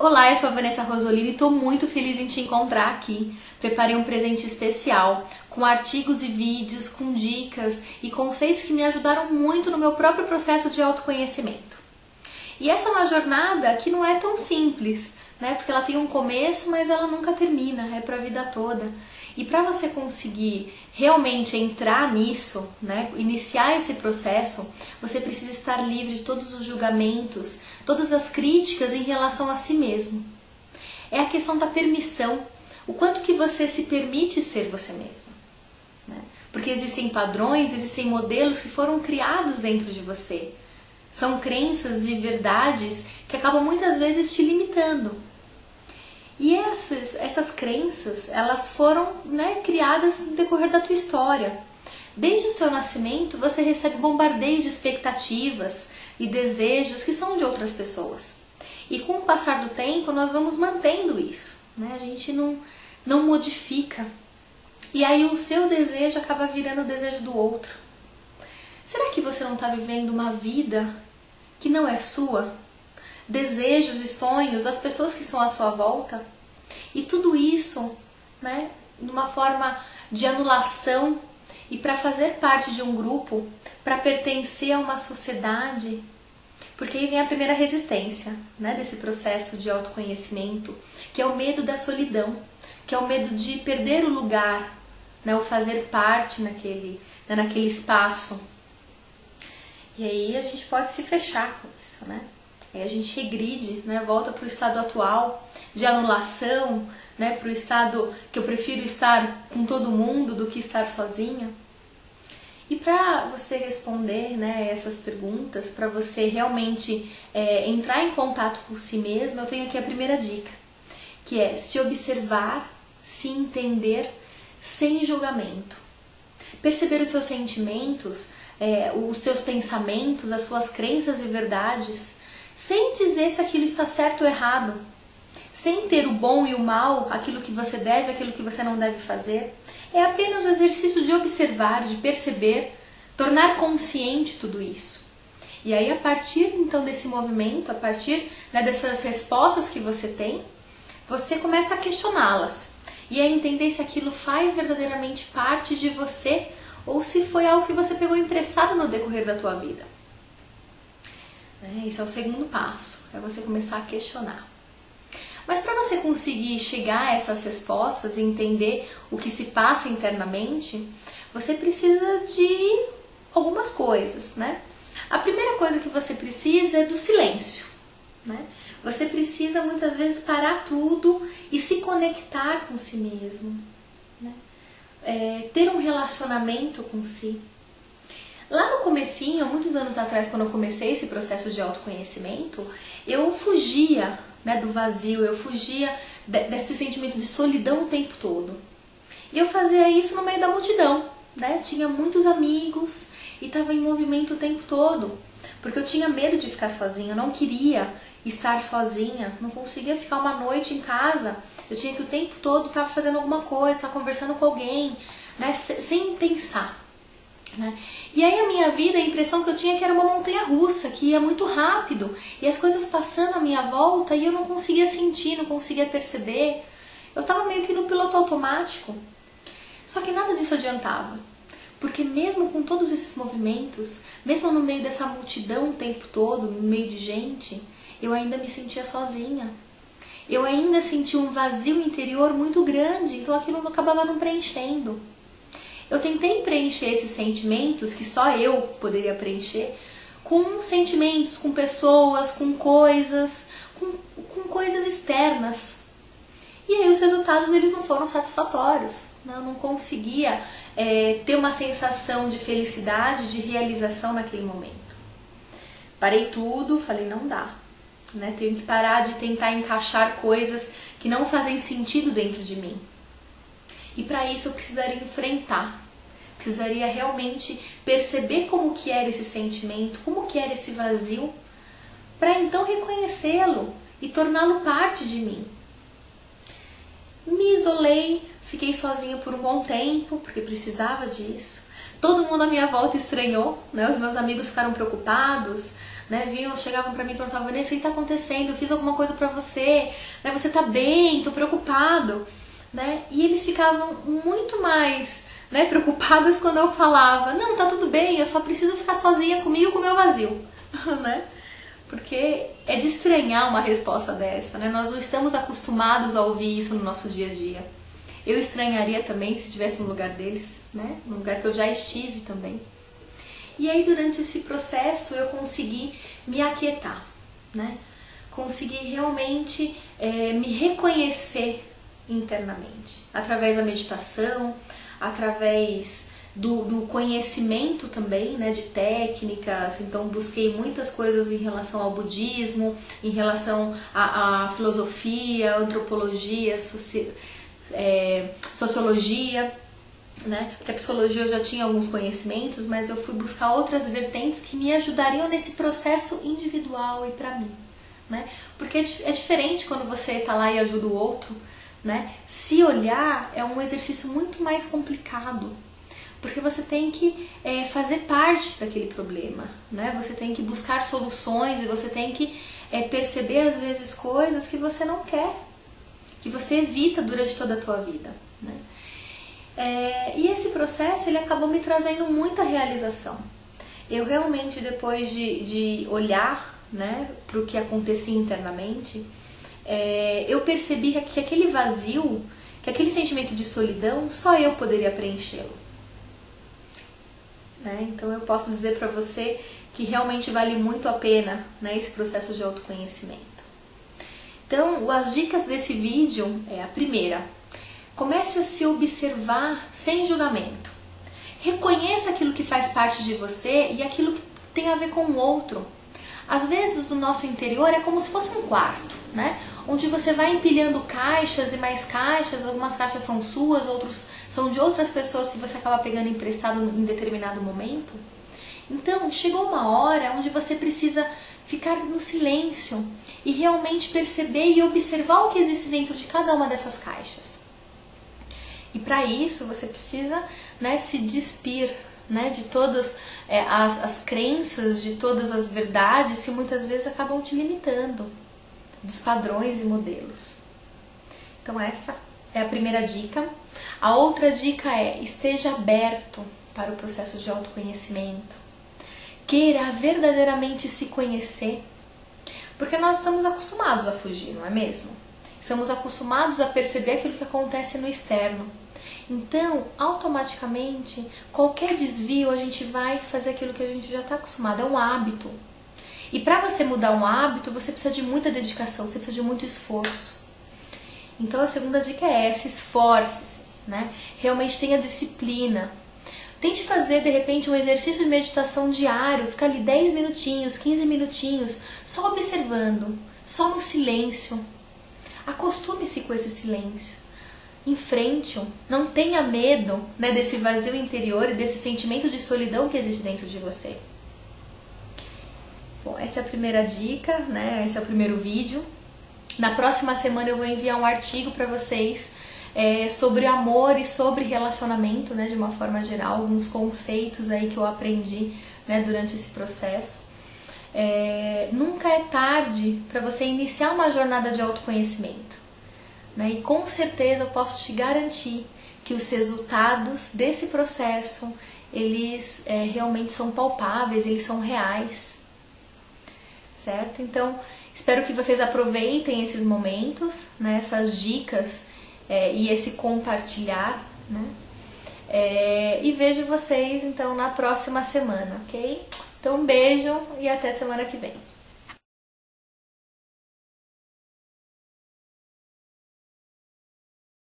Olá, eu sou a Vanessa Rosolini e estou muito feliz em te encontrar aqui. Preparei um presente especial, com artigos e vídeos, com dicas e conceitos que me ajudaram muito no meu próprio processo de autoconhecimento. E essa é uma jornada que não é tão simples, né? Porque ela tem um começo, mas ela nunca termina, é para a vida toda. E para você conseguir realmente entrar nisso, né, iniciar esse processo, você precisa estar livre de todos os julgamentos, todas as críticas em relação a si mesmo. É a questão da permissão, o quanto que você se permite ser você mesmo, né? Porque existem padrões, existem modelos que foram criados dentro de você. São crenças e verdades que acabam muitas vezes te limitando. E essas crenças, elas foram, né, criadas no decorrer da tua história. Desde o seu nascimento, você recebe bombardeios de expectativas e desejos que são de outras pessoas. E com o passar do tempo, nós vamos mantendo isso, né? A gente não modifica. E aí o seu desejo acaba virando o desejo do outro. Será que você não está vivendo uma vida que não é sua? Desejos e sonhos, as pessoas que estão à sua volta, e tudo isso, né, numa forma de anulação e para fazer parte de um grupo, para pertencer a uma sociedade, porque aí vem a primeira resistência, né, desse processo de autoconhecimento, que é o medo da solidão, que é o medo de perder o lugar, né, o fazer parte naquele espaço. E aí a gente pode se fechar com isso, né? Aí a gente regride, né? Volta para o estado atual de anulação, né? Para o estado que eu prefiro estar com todo mundo do que estar sozinha. E para você responder, né, essas perguntas, para você realmente entrar em contato com si mesmo, eu tenho aqui a primeira dica, que é se observar, se entender sem julgamento. Perceber os seus sentimentos, os seus pensamentos, as suas crenças e verdades, sem dizer se aquilo está certo ou errado, sem ter o bom e o mal, aquilo que você deve, aquilo que você não deve fazer. É apenas o exercício de observar, de perceber, tornar consciente tudo isso. E aí, a partir então desse movimento, a partir, né, dessas respostas que você tem, você começa a questioná-las e a entender se aquilo faz verdadeiramente parte de você ou se foi algo que você pegou emprestado no decorrer da tua vida. Esse é o segundo passo, é você começar a questionar. Mas para você conseguir chegar a essas respostas e entender o que se passa internamente, você precisa de algumas coisas, né? A primeira coisa que você precisa é do silêncio, né? Você precisa muitas vezes parar tudo e se conectar com si mesmo, né? Ter um relacionamento com si. Lá no comecinho, há muitos anos atrás, quando eu comecei esse processo de autoconhecimento, eu fugia, né, do vazio, eu fugia desse sentimento de solidão o tempo todo. E eu fazia isso no meio da multidão, né? Tinha muitos amigos e estava em movimento o tempo todo, porque eu tinha medo de ficar sozinha, eu não queria estar sozinha, não conseguia ficar uma noite em casa, eu tinha que o tempo todo estar fazendo alguma coisa, estar conversando com alguém, né, sem pensar. Né? E aí a minha vida, a impressão que eu tinha é que era uma montanha russa, que ia muito rápido, e as coisas passando à minha volta e eu não conseguia sentir, não conseguia perceber. Eu estava meio que no piloto automático. Só que nada disso adiantava, porque mesmo com todos esses movimentos, mesmo no meio dessa multidão o tempo todo, no meio de gente, eu ainda me sentia sozinha. Eu ainda sentia um vazio interior muito grande, então aquilo acabava não preenchendo. Eu tentei preencher esses sentimentos, que só eu poderia preencher, com sentimentos, com pessoas, com coisas, com coisas externas. E aí os resultados eles não foram satisfatórios, né? Eu não conseguia ter uma sensação de felicidade, de realização naquele momento. Parei tudo, falei, não dá, né? Tenho que parar de tentar encaixar coisas que não fazem sentido dentro de mim. E para isso eu precisaria enfrentar, precisaria realmente perceber como que era esse sentimento, como que era esse vazio, para então reconhecê-lo e torná-lo parte de mim. Me isolei, fiquei sozinha por um bom tempo, porque precisava disso. Todo mundo à minha volta estranhou, né? Os meus amigos ficaram preocupados, né? Chegavam pra mim e perguntavam: Vanessa, o que tá acontecendo? Eu fiz alguma coisa pra você, né? Você tá bem? Tô preocupado, né? E eles ficavam muito mais, né, preocupados quando eu falava: não, tá tudo bem, eu só preciso ficar sozinha comigo com o meu vazio, né? Porque é de estranhar uma resposta dessa, né? Nós não estamos acostumados a ouvir isso no nosso dia a dia. Eu estranharia também se estivesse no lugar deles, né? No lugar que eu já estive também. E aí, durante esse processo, eu consegui me aquietar, né? Consegui realmente me reconhecer internamente, através da meditação, através do conhecimento também, né, de técnicas. Então busquei muitas coisas em relação ao budismo, em relação à filosofia, antropologia, sociologia, né? Porque a psicologia eu já tinha alguns conhecimentos, mas eu fui buscar outras vertentes que me ajudariam nesse processo individual e pra mim, né? Porque é diferente quando você tá lá e ajuda o outro, né? Se olhar é um exercício muito mais complicado, porque você tem que fazer parte daquele problema, né? Você tem que buscar soluções e você tem que perceber às vezes coisas que você não quer, que você evita durante toda a tua vida, né? E esse processo ele acabou me trazendo muita realização. Eu realmente, depois de olhar, né, para o que acontecia internamente, eu percebi que aquele vazio, que aquele sentimento de solidão, só eu poderia preenchê-lo, né? Então eu posso dizer para você que realmente vale muito a pena, né, esse processo de autoconhecimento. Então, as dicas desse vídeo é a primeira: comece a se observar sem julgamento. Reconheça aquilo que faz parte de você e aquilo que tem a ver com o outro. Às vezes o nosso interior é como se fosse um quarto, né? Onde você vai empilhando caixas e mais caixas, algumas caixas são suas, outras são de outras pessoas que você acaba pegando emprestado em determinado momento. Então, chegou uma hora onde você precisa ficar no silêncio e realmente perceber e observar o que existe dentro de cada uma dessas caixas. E para isso você precisa, né, se despir, né, de todas as crenças, de todas as verdades que muitas vezes acabam te limitando, dos padrões e modelos. Então essa é a primeira dica. A outra dica é: esteja aberto para o processo de autoconhecimento. Queira verdadeiramente se conhecer, porque nós estamos acostumados a fugir, não é mesmo? Estamos acostumados a perceber aquilo que acontece no externo. Então, automaticamente, qualquer desvio a gente vai fazer aquilo que a gente já está acostumado, é um hábito. E para você mudar um hábito, você precisa de muita dedicação, você precisa de muito esforço. Então a segunda dica é essa: esforce-se, né? Realmente tenha disciplina. Tente fazer, de repente, um exercício de meditação diário, fica ali 10 minutinhos, 15 minutinhos, só observando, só no silêncio. Acostume-se com esse silêncio. Enfrente-o, não tenha medo, né, desse vazio interior e desse sentimento de solidão que existe dentro de você. Bom, essa é a primeira dica, né? Esse é o primeiro vídeo. Na próxima semana eu vou enviar um artigo para vocês sobre amor e sobre relacionamento, né, de uma forma geral, alguns conceitos aí que eu aprendi, né, durante esse processo. Nunca é tarde para você iniciar uma jornada de autoconhecimento, né? E com certeza eu posso te garantir que os resultados desse processo, eles realmente são palpáveis, eles são reais, certo? Então, espero que vocês aproveitem esses momentos, né, essas dicas e esse compartilhar, né? E vejo vocês então na próxima semana, ok? Então um beijo e até semana que vem.